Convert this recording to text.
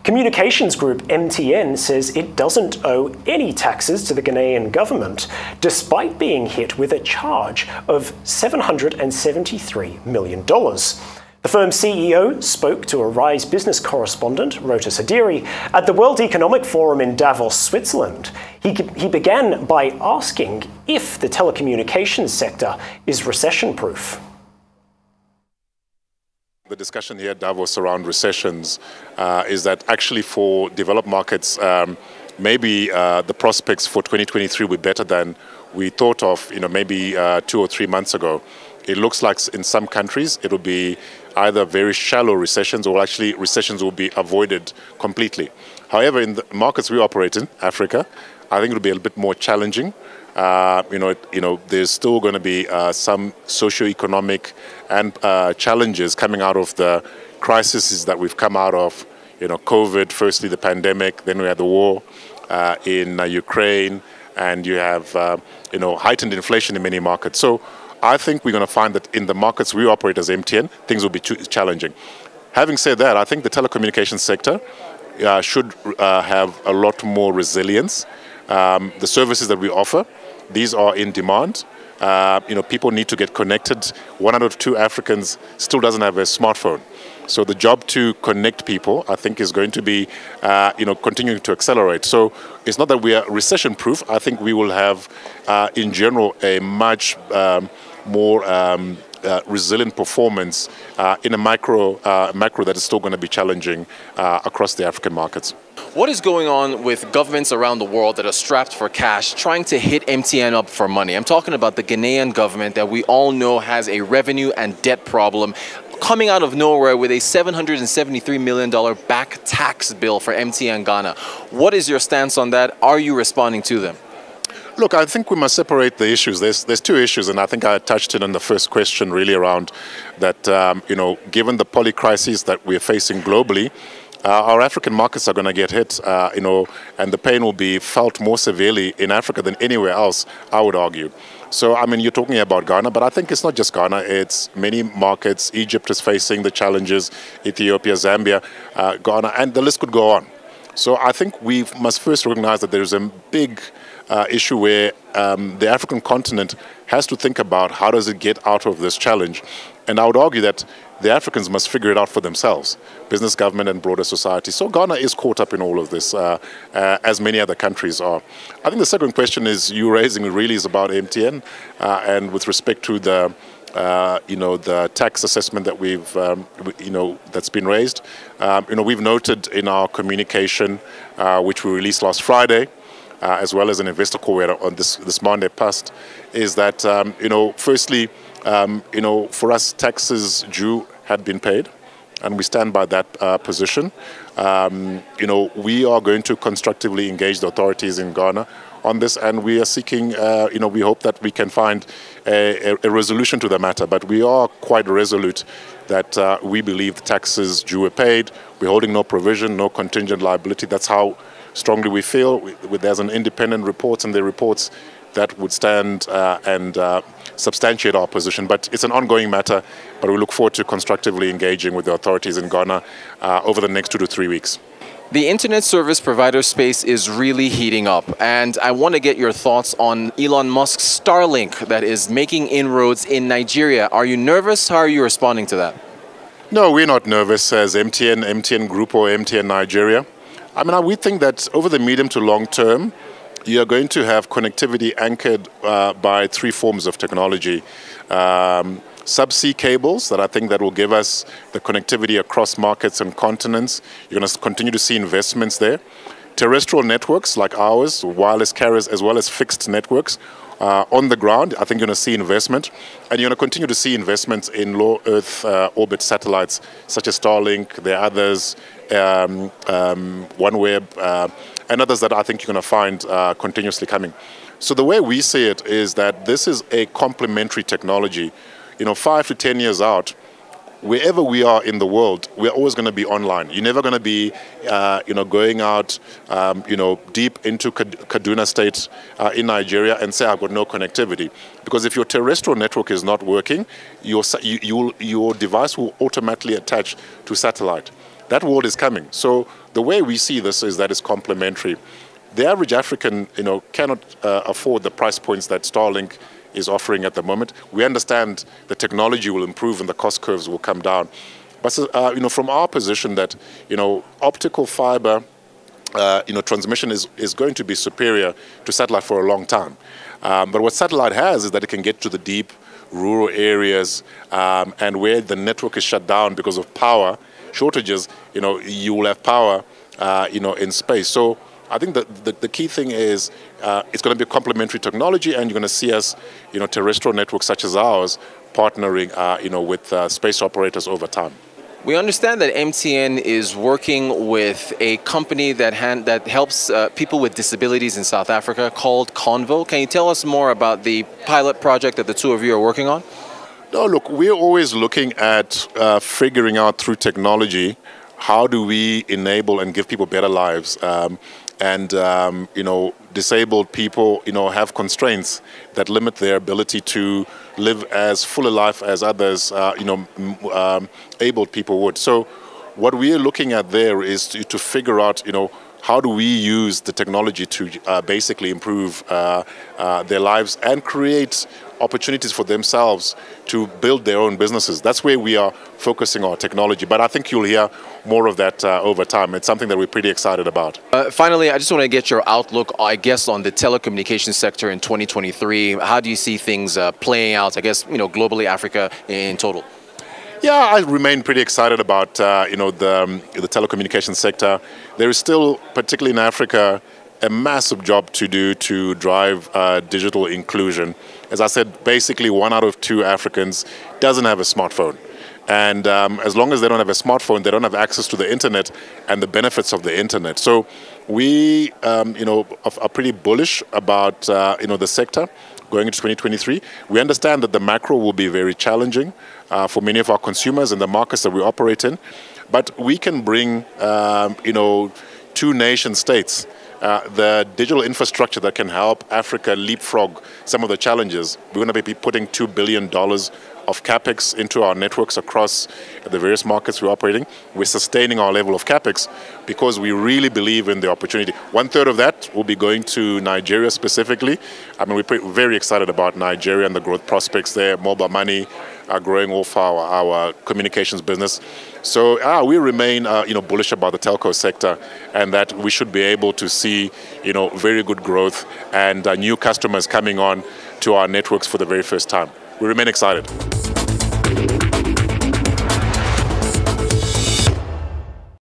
Communications group MTN says it doesn't owe any taxes to the Ghanaian government, despite being hit with a charge of $773 million. The firm's CEO spoke to a Rise business correspondent, Rota Sadiri, at the World Economic Forum in Davos, Switzerland. He began by asking if the telecommunications sector is recession-proof. The discussion here at Davos around recessions is that actually for developed markets, maybe the prospects for 2023 will be better than we thought of, maybe 2 or 3 months ago. It looks like in some countries it will be either very shallow recessions or actually recessions will be avoided completely. However, in the markets we operate in, Africa, I think it will be a little bit more challenging. There's still going to be some socio-economic and challenges coming out of the crises that we've come out of. COVID, firstly the pandemic, then we had the war in Ukraine, and you have heightened inflation in many markets. So I think we're going to find that in the markets we operate as MTN, things will be challenging. Having said that, I think the telecommunications sector should have a lot more resilience. The services that we offer, these are in demand. People need to get connected. 1 out of 2 Africans still doesn't have a smartphone. So the job to connect people, I think, is going to be, continuing to accelerate. So it's not that we are recession-proof. I think we will have, in general, a much more resilient performance in a macro that is still going to be challenging across the African markets. What is going on with governments around the world that are strapped for cash, trying to hit MTN up for money? I'm talking about the Ghanaian government that we all know has a revenue and debt problem, coming out of nowhere with a $773 million back tax bill for MTN Ghana. What is your stance on that? Are you responding to them? Look, I think we must separate the issues. There's 2 issues, and I think I touched it on the first question, really around that, given the polycrises that we're facing globally, our African markets are going to get hit, and the pain will be felt more severely in Africa than anywhere else, I would argue. So, you're talking about Ghana, but I think it's not just Ghana, it's many markets. Egypt is facing the challenges, Ethiopia, Zambia, Ghana, and the list could go on. So I think we must first recognize that there is a big issue where the African continent has to think about how does it get out of this challenge. And I would argue that the Africans must figure it out for themselves, business, government, and broader society. So Ghana is caught up in all of this, as many other countries are. I think the second question is you raising really is about MTN, and with respect to the the tax assessment that we've, that's been raised. We've noted in our communication, which we released last Friday, as well as an investor call on this Monday past, is that, firstly, for us, taxes due had been paid, and we stand by that position. We are going to constructively engage the authorities in Ghana on this, and we are seeking, we hope that we can find a resolution to the matter. But we are quite resolute that we believe the taxes due were paid. We're holding no provision, no contingent liability. That's how strongly we feel. There's an independent report, and the reports that would stand and substantiate our position. But it's an ongoing matter, but we look forward to constructively engaging with the authorities in Ghana over the next 2 to 3 weeks. The internet service provider space is really heating up, and I want to get your thoughts on Elon Musk's Starlink that is making inroads in Nigeria. Are you nervous? How are you responding to that? No, we're not nervous as MTN Group or MTN Nigeria. We think that over the medium to long term, you're going to have connectivity anchored by 3 forms of technology. Subsea cables that I think that will give us the connectivity across markets and continents. You're going to continue to see investments there. Terrestrial networks like ours, wireless carriers, as well as fixed networks on the ground. I think you're going to see investment. And you're going to continue to see investments in low Earth orbit satellites such as Starlink. There are others, OneWeb, and others that I think you're going to find continuously coming. So the way we see it is that this is a complementary technology. 5 to 10 years out, wherever we are in the world, we're always going to be online. You're never going to be, going out, deep into Kaduna State in Nigeria and say, I've got no connectivity. Because if your terrestrial network is not working, your device will automatically attach to satellite. That world is coming. So the way we see this is that it's complementary. The average African, cannot afford the price points that Starlink is offering at the moment. We understand the technology will improve and the cost curves will come down. But from our position that optical fiber transmission is going to be superior to satellite for a long time. But what satellite has is that it can get to the deep rural areas and where the network is shut down because of power shortages. You will have power in space. So I think that the key thing is it's going to be complementary technology, and you're going to see us, terrestrial networks such as ours, partnering, with space operators over time. We understand that MTN is working with a company that helps people with disabilities in South Africa called Convo. Can you tell us more about the pilot project that the two of you are working on? No, look, we're always looking at figuring out through technology how do we enable and give people better lives. Disabled people, have constraints that limit their ability to live as full a life as others, abled people would. So what we are looking at there is to figure out, how do we use the technology to basically improve their lives and create opportunities for themselves to build their own businesses. That's where we are focusing our technology. But I think you'll hear more of that over time. It's something that we're pretty excited about. Finally, I just want to get your outlook, I guess, on the telecommunications sector in 2023. How do you see things playing out, I guess, globally, Africa in total? Yeah, I remain pretty excited about the telecommunications sector. There is still, particularly in Africa, a massive job to do to drive digital inclusion. As I said, basically 1 out of 2 Africans doesn't have a smartphone. And as long as they don't have a smartphone, they don't have access to the internet and the benefits of the internet. So we, are pretty bullish about, the sector going into 2023. We understand that the macro will be very challenging for many of our consumers and the markets that we operate in. But we can bring, 2 nation states the digital infrastructure that can help Africa leapfrog some of the challenges. We're going to be putting $2 billion of capex into our networks across the various markets we're operating. We're sustaining our level of capex because we really believe in the opportunity. 1/3 of that will be going to Nigeria specifically. We're very excited about Nigeria and the growth prospects there. Mobile money growing off our communications business. So we remain bullish about the telco sector, and that we should be able to see very good growth and new customers coming on to our networks for the very first time. We remain excited.